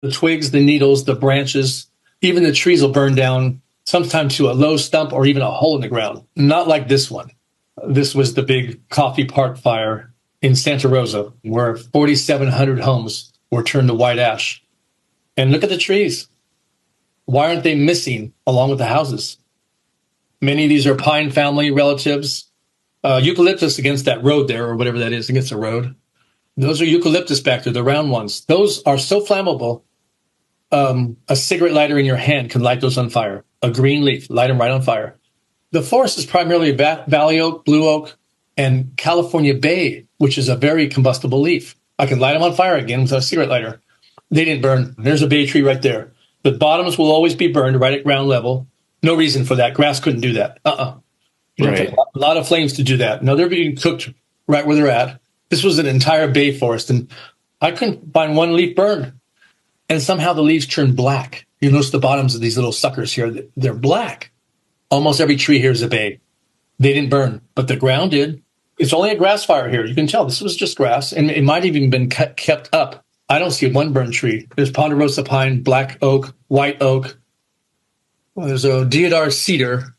The twigs, the needles, the branches, even the trees will burn down, sometimes to a low stump or even a hole in the ground. Not like this one. This was the big Coffee Park fire in Santa Rosa, where 4,700 homes were turned to white ash. And look at the trees. Why aren't they missing along with the houses? Many of these are pine family relatives. Eucalyptus against that road there, or whatever that is, against the road. Those are eucalyptus back there, the round ones. Those are so flammable, a cigarette lighter in your hand can light those on fire. A green leaf, light them right on fire. The forest is primarily valley oak, blue oak, and California bay, which is a very combustible leaf. I can light them on fire again with a cigarette lighter. They didn't burn. There's a bay tree right there. The bottoms will always be burned right at ground level. No reason for that. Grass couldn't do that. You don't take a lot of flames to do that. No, they're being cooked right where they're at. This was an entire bay forest, and I couldn't find one leaf burned. And somehow the leaves turn black. You notice the bottoms of these little suckers here, they're black. Almost every tree here is a bay. They didn't burn, but the ground did. It's only a grass fire here. You can tell this was just grass, and it might have even been kept up. I don't see one burned tree. There's ponderosa pine, black oak, white oak. Well, there's a deodar cedar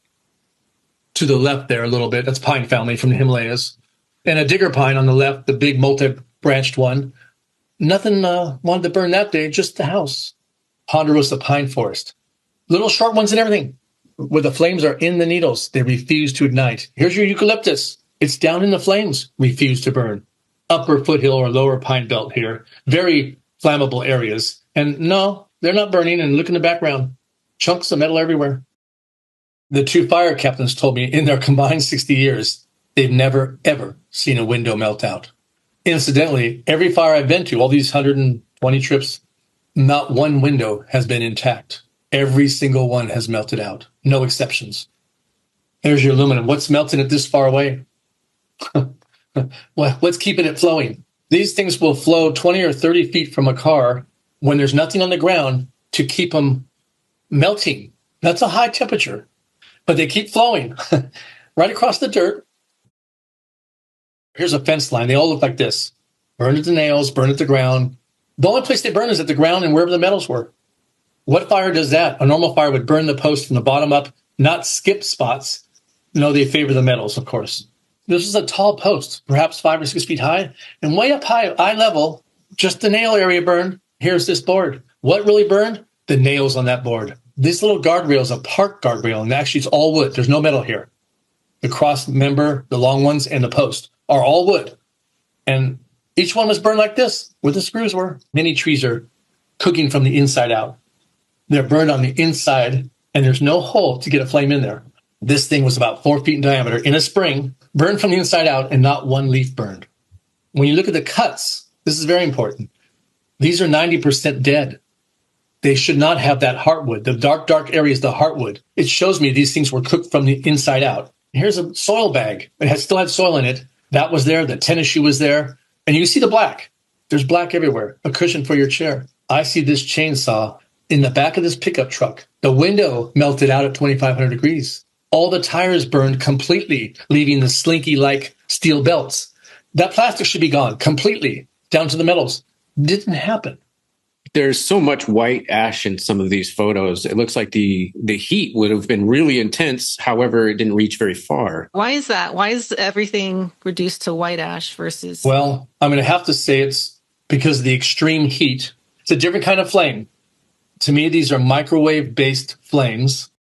to the left there a little bit. That's pine family from the Himalayas. And a digger pine on the left, the big multi-branched one. Nothing wanted to burn that day, just the house. Ponderosa pine forest. Little short ones and everything. Where the flames are in the needles, they refuse to ignite. Here's your eucalyptus. It's down in the flames, refuse to burn. Upper foothill or lower pine belt here. Very flammable areas. And no, they're not burning. And look in the background. Chunks of metal everywhere. The two fire captains told me in their combined 60 years, they've never, ever seen a window melt out. Incidentally, every fire I've been to, all these 120 trips, not one window has been intact. Every single one has melted out. No exceptions. There's your aluminum. What's melting it this far away? Well, what's keeping it flowing? These things will flow 20 or 30 feet from a car when there's nothing on the ground to keep them melting. That's a high temperature, but they keep flowing right across the dirt. Here's a fence line. They all look like this. Burn at the nails, burn at the ground. The only place they burn is at the ground and wherever the metals were. What fire does that? A normal fire would burn the post from the bottom up, not skip spots. No, they favor the metals, of course. This is a tall post, perhaps 5 or 6 feet high, and way up high, eye level, just the nail area burned. Here's this board. What really burned? The nails on that board. This little guardrail is a park guardrail, and actually it's all wood. There's no metal here. The cross member, the long ones, and the post are all wood. And each one was burned like this, where the screws were. Many trees are cooking from the inside out. They're burned on the inside, and there's no hole to get a flame in there. This thing was about 4 feet in diameter in a spring, burned from the inside out, and not one leaf burned. When you look at the cuts, this is very important. These are 90% dead. They should not have that heartwood. The dark area is the heartwood. It shows me these things were cooked from the inside out. Here's a soil bag. It still had soil in it. That was there. The tennis shoe was there. And you see the black. There's black everywhere. A cushion for your chair. I see this chainsaw in the back of this pickup truck. The window melted out at 2,500 degrees. All the tires burned completely, leaving the slinky-like steel belts. That plastic should be gone completely, down to the metals. Didn't happen. There's so much white ash in some of these photos. It looks like the heat would have been really intense. However, it didn't reach very far. Why is that? Why is everything reduced to white ash versus... Well, I'm going to have to say it's because of the extreme heat. It's a different kind of flame. To me, these are microwave-based flames.